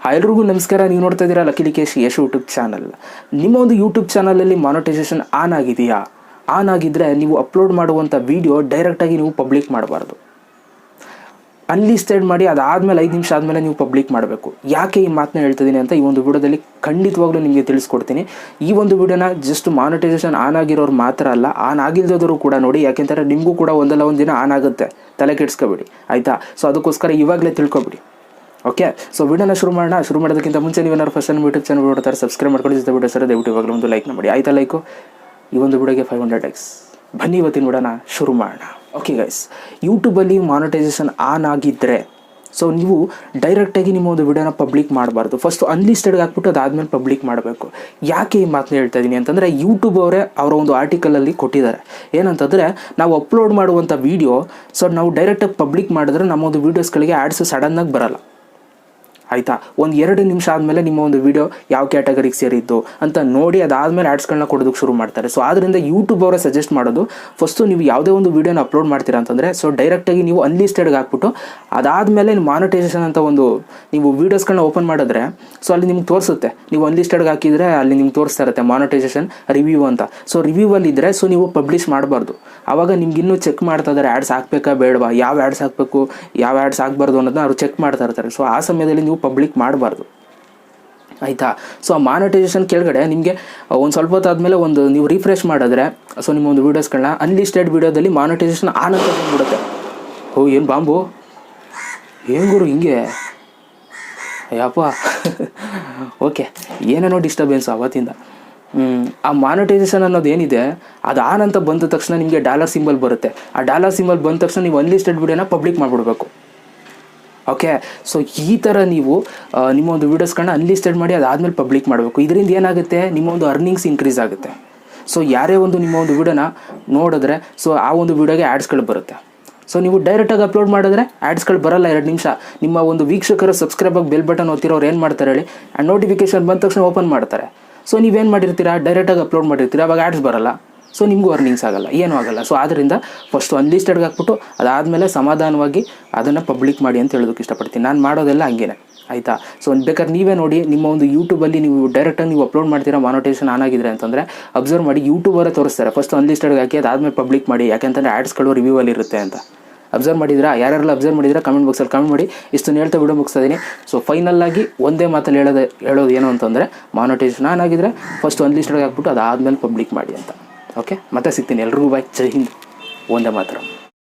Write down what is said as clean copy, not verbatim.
ಎಲ್ರಿಗೂ ನಮಸ್ಕಾರ. ನೀವು ನೋಡ್ತಾ ಇದ್ದೀರಾ ಲಕ್ಕೇಶ್ ಯಶ್ ಯೂಟ್ಯೂಬ್ ಚಾನಲ್. ನಿಮ್ಮ ಒಂದು ಯೂಟ್ಯೂಬ್ ಚಾನಲಲ್ಲಿ ಮಾನಿಟೈಸೇಷನ್ ಆನ್ ಆಗಿದೆಯಾ? ಆನ್ ಆಗಿದ್ದರೆ ನೀವು ಅಪ್ಲೋಡ್ ಮಾಡುವಂಥ ವೀಡಿಯೋ ಡೈರೆಕ್ಟಾಗಿ ನೀವು ಪಬ್ಲಿಕ್ ಮಾಡಬಾರ್ದು. ಅನ್ಲಿಸ್ಟೆಡ್ ಮಾಡಿ ಅದಾದಮೇಲೆ 5 ನಿಮಿಷ ಆದಮೇಲೆ ನೀವು ಪಬ್ಲಿಕ್ ಮಾಡಬೇಕು. ಯಾಕೆ ಈ ಮಾತನ್ನ ಹೇಳ್ತಿದ್ದೀನಿ ಅಂತ ಈ ಒಂದು ವಿಡಿಯೋದಲ್ಲಿ ಖಂಡಿತವಾಗ್ಲೂ ನಿಮಗೆ ತಿಳಿಸ್ಕೊಡ್ತೀನಿ. ಈ ಒಂದು ವಿಡಿಯೋನ ಜಸ್ಟ್ ಮಾನಿಟೈಸೇಷನ್ ಆನ್ ಆಗಿರೋರು ಮಾತ್ರ ಅಲ್ಲ, ಆನ್ ಆಗಿಲ್ಲದವರು ಕೂಡ ನೋಡಿ. ಯಾಕೆಂದರೆ ನಿಮಗೂ ಕೂಡ ಒಂದಲ್ಲ ಒಂದು ದಿನ ಆನ್ ಆಗುತ್ತೆ, ತಲೆ ಕೆಡಿಸ್ಕೊಬೇಡಿ ಆಯಿತಾ. ಸೊ ಅದಕ್ಕೋಸ್ಕರ ಇವಾಗಲೇ ತಿಳ್ಕೊಬಿಡಿ. ಓಕೆ, ಸೊ ವಿಡಿಯೋನ ಶುರು ಮಾಡೋದಕ್ಕಿಂತ ಮುಂಚೆ ನೀವೇನಾದ್ರು ಫಸ್ಟ್ ನಮ್ಮ ಯೂಟ್ಯೂಬ್ ಚಾನಲ್ ನೋಡ್ತಾರೆ ಸಬ್ಸ್ಕ್ರೈಬ್ ಮಾಡ್ಕೊಂಡು ಜೊತೆ ವಿಡಿಯೋ ಸರ್ ದಯವಿಟ್ಟು ಇವಾಗಲೂ ಒಂದು ಲೈಕ್ ಮಾಡಿ ಆಯಿತಾ. ಲೈಕು ಈ ಒಂದು ವಿಡಿಯೋಗೆ 500 ಲೈಕ್ಸ್. ಬನ್ನಿ ಇವತ್ತಿನ ವಿಡಿಯೋನ ಶುರು ಮಾಡೋಣ. ಓಕೆ ಗೈಸ್, ಯೂಟ್ಯೂಬಲ್ಲಿ ಮಾನಿಟೈಸೇಷನ್ ಆನ್ ಆಗಿದ್ದರೆ ಸೊ ನೀವು ಡೈರೆಕ್ಟಾಗಿ ನಿಮ್ಮ ಒಂದು ವಿಡಿಯೋನ ಪಬ್ಲಿಕ್ ಮಾಡಬಾರ್ದು. ಫಸ್ಟು ಅನ್ಲಿಸ್ಟೆಡ್ಗೆ ಹಾಕ್ಬಿಟ್ಟು ಅದಾದಮೇಲೆ ಪಬ್ಲಿಕ್ ಮಾಡಬೇಕು. ಯಾಕೆ ಈ ಮಾತನ್ನ ಹೇಳ್ತಾ ಇದ್ದೀನಿ ಅಂತಂದರೆ, ಯೂಟ್ಯೂಬ್ ಅವರ ಒಂದು ಆರ್ಟಿಕಲಲ್ಲಿ ಕೊಟ್ಟಿದ್ದಾರೆ ಏನಂತಂದರೆ, ನಾವು ಅಪ್ಲೋಡ್ ಮಾಡುವಂಥ ವೀಡಿಯೋ ಸೊ ನಾವು ಡೈರೆಕ್ಟಾಗಿ ಪಬ್ಲಿಕ್ ಮಾಡಿದ್ರೆ ನಮ್ಮ ಒಂದು ವೀಡಿಯೋಸ್ಗಳಿಗೆ ಆ್ಯಡ್ಸ್ ಸಡನ್ನಾಗಿ ಬರೋಲ್ಲ ಆಯಿತಾ. 1-2 ನಿಮಿಷ ಆದಮೇಲೆ ನಿಮ್ಮ ಒಂದು ವೀಡಿಯೋ ಯಾವ ಕ್ಯಾಟಗರಿಗೆ ಸೇರಿದ್ದು ಅಂತ ನೋಡಿ ಅದಾದಮೇಲೆ ಆ್ಯಡ್ಸ್ಗಳನ್ನ ಕೊಡೋದಕ್ಕೆ ಶುರು ಮಾಡ್ತಾರೆ. ಸೊ ಆದ್ದರಿಂದ ಯೂಟ್ಯೂಬ್ ಅವರೇ ಸಜೆಸ್ಟ್ ಮಾಡೋದು, ಫಸ್ಟು ನೀವು ಯಾವುದೇ ಒಂದು ವೀಡಿಯೋನ ಅಪ್ಲೋಡ್ ಮಾಡ್ತೀರಾ ಅಂತಂದರೆ ಸೊ ಡೈರೆಕ್ಟಾಗಿ ನೀವು ಅನ್ಲಿಸ್ಟೆಡ್ಗೆ ಹಾಕ್ಬಿಟ್ಟು ಅದಾದಮೇಲೆ ಮಾನಿಟೈಸೇಷನ್ ಅಂತ ಒಂದು ನೀವು ವೀಡಿಯೋಸ್ಗಳನ್ನ ಓಪನ್ ಮಾಡಿದ್ರೆ ಸೊ ಅಲ್ಲಿ ನಿಮ್ಗೆ ತೋರಿಸುತ್ತೆ. ನೀವು ಅನ್ಲಿಸ್ಟೆಡ್ಗೆ ಹಾಕಿದರೆ ಅಲ್ಲಿ ನಿಮ್ಗೆ ತೋರಿಸ್ತಾ ಇರುತ್ತೆ ಮಾನಿಟೈಸೇಷನ್ ರಿವ್ಯೂ ಅಂತ. ಸೊ ರಿವ್ಯೂವಲ್ಲಿ ಇದ್ದರೆ ಸೊ ನೀವು ಪಬ್ಲಿಷ್ ಮಾಡಬಾರ್ದು. ಆವಾಗ ನಿಮ್ಗೆ ಇನ್ನೂ ಚೆಕ್ ಮಾಡ್ತಾ ಇದ್ದಾರೆ ಆ್ಯಡ್ಸ್ ಹಾಕಬೇಕಾ ಬೇಡವಾ, ಯಾವ ಆ್ಯಡ್ಸ್ ಹಾಕಬೇಕು ಯಾವ ಆ್ಯಡ್ಸ್ ಹಾಕಬಾರ್ದು ಅನ್ನೋದನ್ನ ಅವರು ಚೆಕ್ ಮಾಡ್ತಾ ಇರ್ತಾರೆ. ಸೊ ಆ ಸಮಯದಲ್ಲಿ ನೀವು ಪಬ್ಲಿಕ್ ಮಾಡಬಾರ್ದು ಆಯಿತಾ. ಸೊ ಆ ಮಾನಿಟೈಸೇಷನ್ ಕೆಳಗಡೆ ನಿಮಗೆ ಒಂದು ಸ್ವಲ್ಪ ಹೊತ್ತಾದಮೇಲೆ ಒಂದು ನೀವು ರಿಫ್ರೆಶ್ ಮಾಡಿದ್ರೆ ಸೊ ನಿಮ್ಮ ಒಂದು ವೀಡಿಯೋಸ್ಗಳನ್ನ ಅನ್ಲಿಸ್ಟೆಡ್ ವೀಡಿಯೋದಲ್ಲಿ ಮಾನಿಟೈಸೇಷನ್ ಆನ್ ಅಂತ ಬಂದ್ಬಿಡುತ್ತೆ. ಓ ಏನು ಬಾಂಬು, ಏನು ಗುರು ಹಿಂಗೆ ಅಯ್ಯಪ್ಪ. ಓಕೆ, ಏನೇನೋ ಡಿಸ್ಟರ್ಬೆನ್ಸ್ ಅವತ್ತಿಂದ. ಆ ಮಾನಿಟೈಸೇಷನ್ ಅನ್ನೋದು ಏನಿದೆ ಅದು ಆನ್ ಅಂತ ಬಂದ ತಕ್ಷಣ ನಿಮಗೆ ಡಾಲರ್ ಸಿಂಬಲ್ ಬರುತ್ತೆ. ಆ ಡಾಲರ್ ಸಿಂಬಲ್ ಬಂದ ತಕ್ಷಣ ನೀವು ಅನ್ಲಿಸ್ಟೆಡ್ ವೀಡಿಯೋನ ಪಬ್ಲಿಕ್ ಮಾಡಿಬಿಡ್ಬೇಕು. ಓಕೆ, ಸೊ ಈ ಥರ ನೀವು ನಿಮ್ಮ ಒಂದು ವೀಡಿಯೋಸ್ಗಳನ್ನ ಅನ್ಲಿಸ್ಟೆಡ್ ಮಾಡಿ ಅದಾದಮೇಲೆ ಪಬ್ಲಿಕ್ ಮಾಡಬೇಕು. ಇದರಿಂದ ಏನಾಗುತ್ತೆ, ನಿಮ್ಮ ಒಂದು ಅರ್ನಿಂಗ್ಸ್ ಇನ್ಕ್ರೀಸ್ ಆಗುತ್ತೆ. ಸೊ ಯಾರೇ ಒಂದು ನಿಮ್ಮ ಒಂದು ವೀಡಿಯೋನ ನೋಡಿದ್ರೆ ಸೊ ಆ ಒಂದು ವೀಡಿಯೋಗೆ ಆ್ಯಡ್ಸ್ಗಳು ಬರುತ್ತೆ. ಸೊ ನೀವು ಡೈರೆಕ್ಟಾಗಿ ಅಪ್ಲೋಡ್ ಮಾಡಿದ್ರೆ ಆ್ಯಡ್ಸ್ಗಳು ಬರಲ್ಲ. 2 ನಿಮಿಷ ನಿಮ್ಮ ಒಂದು ವೀಕ್ಷಕರು ಸಬ್ಸ್ಕ್ರೈಬಾಗಿ ಬೆಲ್ ಬಟನ್ ಒತ್ತಿರೋರು ಏನು ಮಾಡ್ತಾರೆ ಹೇಳಿ, ಆ ನೋಟಿಫಿಕೇಶನ್ ಬಂದ ತಕ್ಷಣ ಓಪನ್ ಮಾಡ್ತಾರೆ. ಸೊ ನೀವೇನು ಮಾಡಿರ್ತೀರಾ, ಡೈರೆಕ್ಟಾಗಿ ಅಪ್ಲೋಡ್ ಮಾಡಿರ್ತೀರಾ, ಅವಾಗ ಆ್ಯಡ್ಸ್ ಬರಲ್ಲ. ಸೊ ನಿಮಗೂ ಅರ್ನಿಂಗ್ಸ್ ಆಗಲ್ಲ, ಏನೂ ಆಗಲ್ಲ. ಸೊ ಆದ್ದರಿಂದ ಫಸ್ಟು ಅನ್ಲಿಸ್ಟೆಡ್ಗೆ ಹಾಕ್ಬಿಟ್ಟು ಅದಾದಮೇಲೆ ಸಮಾಧಾನವಾಗಿ ಅದನ್ನು ಪಬ್ಲಿಕ್ ಮಾಡಿ ಅಂತ ಹೇಳೋದಕ್ಕೆ ಇಷ್ಟಪಡ್ತೀನಿ. ನಾನು ಮಾಡೋದೆಲ್ಲ ಹಂಗೇನೆ ಆಯಿತಾ. ಸೊ ಬೇಕಾದ್ರೆ ನೀವೇ ನೋಡಿ, ನಿಮ್ಮ ಒಂದು ಯೂಟ್ಯೂಬಲ್ಲಿ ನೀವು ಡೈರೆಕ್ಟಾಗಿ ನೀವು ಅಪ್ಲೋಡ್ ಮಾಡ್ತೀರಾ ಮಾನಿಟೈಸೇಷನ್ ಆನ್ ಆಗಿದ್ರೆ ಅಂತಂದರೆ ಅಬ್ಸರ್ವ್ ಮಾಡಿ, ಯೂಟ್ಯೂಬರೇ ತೋರಿಸ್ತಾರೆ ಫಸ್ಟ್ ಅನ್ಲಿಸ್ಟೆಡ್ಗೆ ಹಾಕಿ ಅದಾದಮೇಲೆ ಪಬ್ಲಿಕ್ ಮಾಡಿ. ಯಾಕೆಂತಂದರೆ ಆ್ಯಡ್ಸ್ಗಳು ರಿವ್ಯೂವಲ್ಲಿ ಇರುತ್ತೆ ಅಂತ. ಅಬ್ಸರ್ವ್ ಮಾಡಿದ್ರಾ? ಯಾರೆಲ್ಲ ಅಬ್ಸರ್ವ್ ಮಾಡಿದ್ರೆ ಕಮೆಂಟ್ ಬಾಕ್ಸಲ್ಲಿ ಕಮೆಂಟ್ ಮಾಡಿ. ಇಷ್ಟನ್ನು ಹೇಳ್ತಾ ವಿಡಿಯೋ ಮುಗಿಸ್ತಾ ಇದ್ದೀನಿ. ಸೊ ಫೈನಲ್ಲಾಗಿ ಒಂದೇ ಮಾತಲ್ಲಿ ಹೇಳೋದು ಏನು ಅಂತಂದರೆ, ಮಾನಿಟೈಸೇಷನ್ ಆನ್ ಆಗಿದ್ರೆ ಫಸ್ಟ್ ಅನ್ಲಿಸ್ಟೆಡ್ಗೆ ಹಾಕ್ಬಿಟ್ಟು ಅದಾದಮೇಲೆ ಪಬ್ಲಿಕ್ ಮಾಡಿ ಅಂತ. ಓಕೆ, ಮತ್ತೆ ಸಿಗ್ತೀನಿ. ಎಲ್ರಿಗೂ ಬಾಯ್. ಜೈ ಹಿಂದ್, ಒಂದೇ ಮಾತ್ರ.